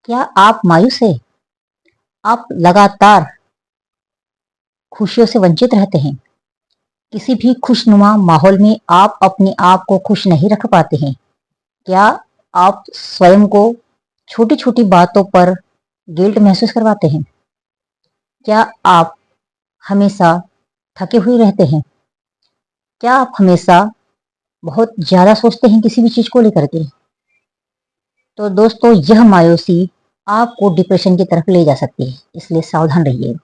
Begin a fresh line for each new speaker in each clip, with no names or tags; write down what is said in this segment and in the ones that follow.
क्या आप मायूस हैं? आप लगातार खुशियों से वंचित रहते हैं? किसी भी खुशनुमा माहौल में आप अपने आप को खुश नहीं रख पाते हैं? क्या आप स्वयं को छोटी-छोटी बातों पर गिल्ट महसूस करवाते हैं? क्या आप हमेशा थके हुए रहते हैं? क्या आप हमेशा बहुत ज़्यादा सोचते हैं किसी भी चीज़ को लेकर के? तो दोस्तों, यह मायूसी आपको डिप्रेशन की तरफ ले जा सकती है, इसलिए सावधान रहिए।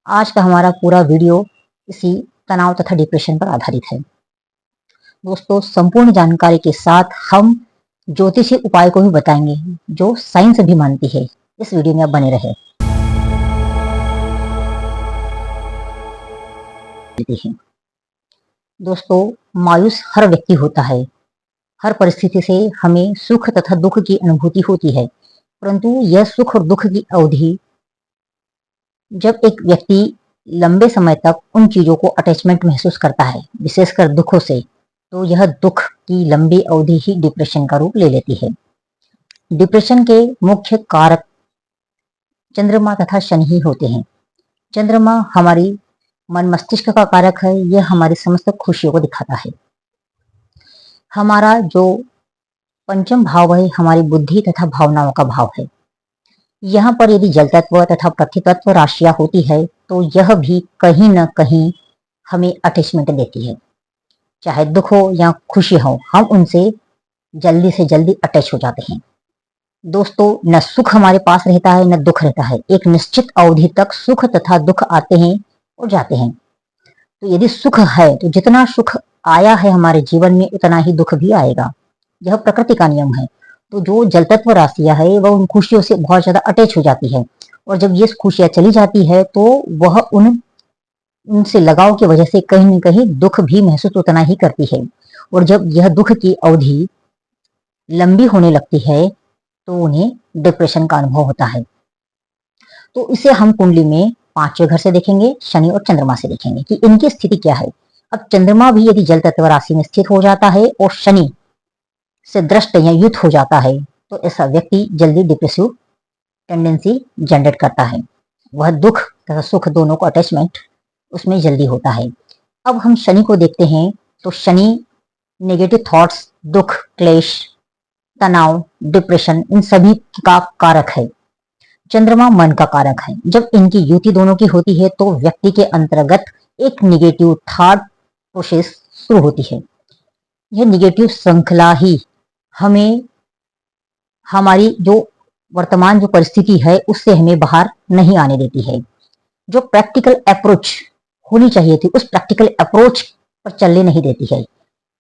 आज का हमारा पूरा वीडियो इसी तनाव तथा डिप्रेशन पर आधारित है। दोस्तों, संपूर्ण जानकारी के साथ हम ज्योतिषी उपाय को भी बताएंगे जो साइंस भी मानती है। इस वीडियो में आप बने रहे। दोस्तों, मायूस हर व्यक्ति होता है। हर परिस्थिति से हमें सुख तथा दुख की अनुभूति होती है, परंतु यह सुख और दुख की अवधि जब एक व्यक्ति लंबे समय तक उन चीजों को अटैचमेंट महसूस करता है, विशेषकर दुखों से, तो यह दुख की लंबी अवधि ही डिप्रेशन का रूप ले लेती है। डिप्रेशन के मुख्य कारक चंद्रमा तथा शनि ही होते हैं। चंद्रमा हमारी मन मस्तिष्क का कारक है। यह हमारी समस्त खुशियों को दिखाता है। हमारा जो पंचम भाव है, हमारी बुद्धि तथा भावनाओं का भाव है। यहाँ पर यदि जल तत्व तथा पृथ्वी तत्व राशियां होती है तो यह भी कहीं न कहीं हमें अटैचमेंट देती है। चाहे दुख हो या खुशी हो, हम उनसे जल्दी से जल्दी अटैच हो जाते हैं। दोस्तों, न सुख हमारे पास रहता है न दुख रहता है। एक निश्चित अवधि तक सुख तथा दुख आते हैं और जाते हैं। तो यदि सुख है तो जितना सुख आया है हमारे जीवन में उतना ही दुख भी आएगा। यह प्रकृति का नियम है। तो जो जल तत्व राशियां है वह उन खुशियों से बहुत ज्यादा अटैच हो जाती है, और जब ये खुशियां चली जाती है तो वह उनसे लगाव की वजह से कहीं न कहीं दुख भी महसूस उतना ही करती है। और जब यह दुख की अवधि लंबी होने लगती है तो उन्हें डिप्रेशन का अनुभव होता है। तो इसे हम कुंडली में पांचवें घर से देखेंगे, शनि और चंद्रमा से देखेंगे कि इनकी स्थिति क्या है। अब चंद्रमा भी यदि जल तत्व राशि में स्थित हो जाता है और शनि से दृष्ट या युत हो जाता है तो ऐसा व्यक्ति जल्दी डिप्रेसिव टेंडेंसी जनरेट करता है। वह दुख तथा सुख दोनों को अटैचमेंट उसमें जल्दी होता है। अब हम शनि को देखते हैं तो शनि नेगेटिव थॉट्स, दुख, क्लेश, तनाव, डिप्रेशन, इन सभी का कारक है। चंद्रमा मन का कारक है। जब इनकी युति दोनों की होती है तो व्यक्ति के अंतर्गत एक निगेटिव थॉट प्रोसेस शुरू होती है। यह निगेटिव श्रृंखला ही हमें हमारी जो वर्तमान जो परिस्थिति है उससे हमें बाहर नहीं आने देती है। जो प्रैक्टिकल अप्रोच होनी चाहिए थी उस प्रैक्टिकल अप्रोच पर चलने नहीं देती है।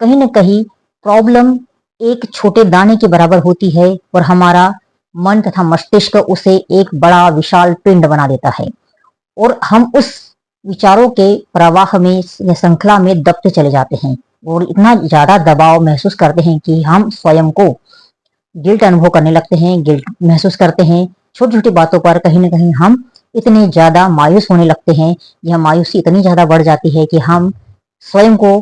कहीं न कहीं प्रॉब्लम एक छोटे दाने के बराबर होती है और हमारा मन तथा मस्तिष्क उसे एक बड़ा विशाल पिंड बना देता है, और हम उस विचारों के प्रवाह में या श्रृंखला में दबते चले जाते हैं और इतना ज्यादा दबाव महसूस करते हैं कि हम स्वयं को गिल्ट अनुभव करने लगते हैं, गिल्ट महसूस करते हैं। छोटी छोटी बातों पर कहीं ना कहीं हम इतने ज्यादा मायूस होने लगते हैं। यह मायूसी इतनी ज्यादा बढ़ जाती है कि हम स्वयं को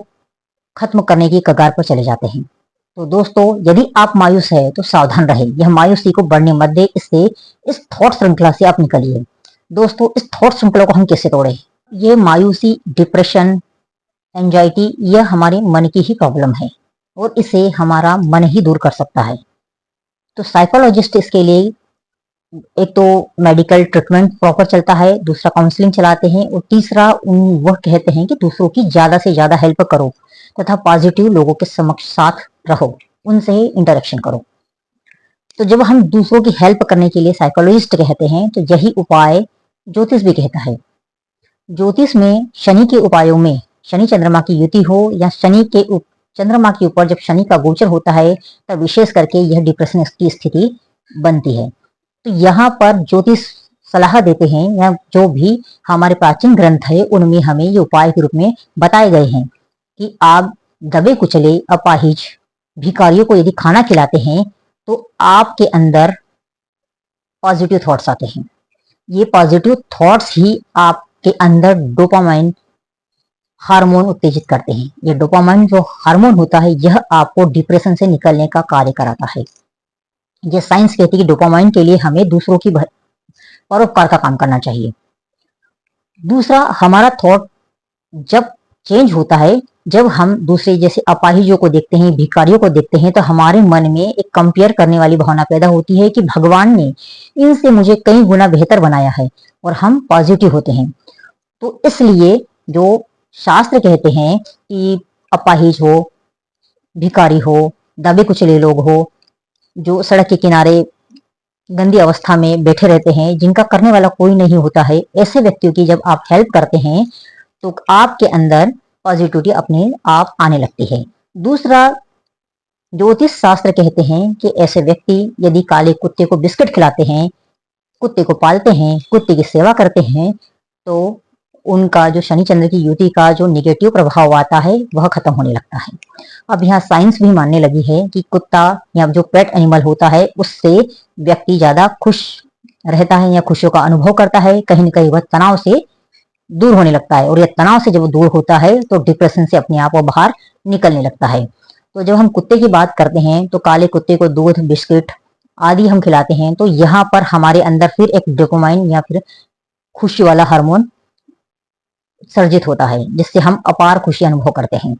खत्म करने की कगार पर चले जाते हैं। तो दोस्तों, यदि आप मायूस है तो सावधान रहे। यह मायूसी को बढ़ने मत दे। इससे इस थॉट श्रृंखला से आप निकलिए। दोस्तों, इस थॉट श्रृंखला को हम कैसे तोड़े? ये मायूसी, डिप्रेशन, एंजाइटी, यह हमारे मन की ही प्रॉब्लम है और इसे हमारा मन ही दूर कर सकता है। तो साइकोलॉजिस्ट इसके लिए एक तो मेडिकल ट्रीटमेंट प्रॉपर चलता है, दूसरा काउंसलिंग चलाते हैं, और तीसरा वह कहते हैं कि दूसरों की ज्यादा से ज्यादा हेल्प करो तथा पॉजिटिव लोगों के समक्ष साथ रहो, उनसे ही इंटरेक्शन करो। तो जब हम दूसरों की हेल्प करने के लिए साइकोलॉजिस्ट कहते हैं तो यही उपाय ज्योतिष भी कहता है। ज्योतिष में शनि के उपायों में शनि चंद्रमा की युति हो या शनि के चंद्रमा के ऊपर जब शनि का गोचर होता है तब विशेष करके यह डिप्रेशन की स्थिति बनती है। तो यहाँ पर ज्योतिष सलाह देते हैं, या जो भी हमारे प्राचीन ग्रंथ है उनमें हमें ये उपाय के रूप में बताए गए हैं कि आप दबे कुचले अपाहिज भिखारियों को यदि खाना खिलाते हैं तो आपके अंदर पॉजिटिव थॉट्स आते हैं। ये पॉजिटिव थॉट्स ही आपके अंदर डोपामाइन हार्मोन उत्तेजित करते हैं। ये डोपामाइन जो हार्मोन होता है यह आपको डिप्रेशन से निकलने का कार्य कराता है। ये साइंस कहती है कि डोपामाइन के लिए हमें दूसरों की परोपकार का काम करना चाहिए। दूसरा, हमारा थॉट जब चेंज होता है, जब हम दूसरे जैसे अपाहिजों को देखते हैं, भिखारियों को देखते हैं, तो हमारे मन में एक कंपेयर करने वाली भावना पैदा होती है कि भगवान ने इनसे मुझे कई गुना बेहतर बनाया है, और हम पॉजिटिव होते हैं। तो इसलिए जो शास्त्र कहते हैं कि अपाहिज हो, भिखारी हो, दबे कुचले लोग हो, जो सड़क के किनारे गंदी अवस्था में बैठे रहते हैं, जिनका करने वाला कोई नहीं होता है, ऐसे व्यक्तियों की जब आप हेल्प करते हैं तो आपके अंदर पॉजिटिविटी अपने आप आने लगती है। दूसरा, ज्योतिष शास्त्र कहते हैं कि ऐसे व्यक्ति यदि काले कुत्ते को बिस्किट खिलाते हैं, कुत्ते को पालते हैं, कुत्ते की सेवा करते हैं, तो उनका जो शनि चंद्र की युति का जो निगेटिव प्रभाव आता है वह खत्म होने लगता है। अब यहाँ साइंस भी मानने लगी है कि कुत्ता या जो पेट एनिमल होता है उससे व्यक्ति ज्यादा खुश रहता है या खुशियों का अनुभव करता है, कहीं न कहीं वह तनाव से दूर होने लगता है, और यह तनाव से जब दूर होता है तो डिप्रेशन से अपने आप वो बाहर निकलने लगता है। तो जब हम कुत्ते की बात करते हैं तो काले कुत्ते को दूध, बिस्किट आदि हम खिलाते हैं, तो यहाँ पर हमारे अंदर फिर एक डोपामाइन या फिर खुशी वाला हार्मोन सर्जित होता है, जिससे हम अपार खुशी अनुभव करते हैं।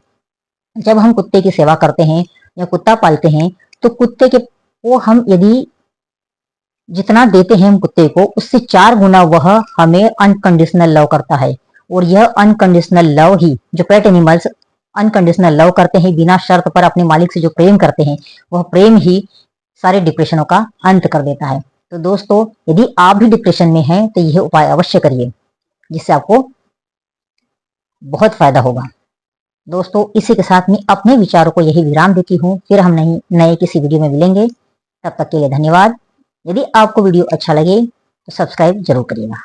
जब हम कुत्ते की सेवा करते हैं या कुत्ता पालते हैं, तो कुत्ते के को हम यदि जितना देते हैं हम कुत्ते को, उससे 4 गुना वह हमें अनकंडीशनल लव करता है। और यह अनकंडीशनल लव ही, जो पेट एनिमल्स अनकंडीशनल लव करते हैं, बिना शर्त पर अपने मालिक से जो प्रेम करते हैं, वह प्रेम ही सारे डिप्रेशनों का अंत कर देता है। तो दोस्तों, यदि आप भी डिप्रेशन में हैं तो यह उपाय अवश्य करिए, जिससे आपको बहुत फायदा होगा। दोस्तों, इसी के साथ मैं अपने विचारों को यही विराम देती हूँ। फिर हम नए किसी वीडियो में मिलेंगे। तब तक के लिए धन्यवाद। यदि आपको वीडियो अच्छा लगे तो सब्सक्राइब जरूर करिएगा।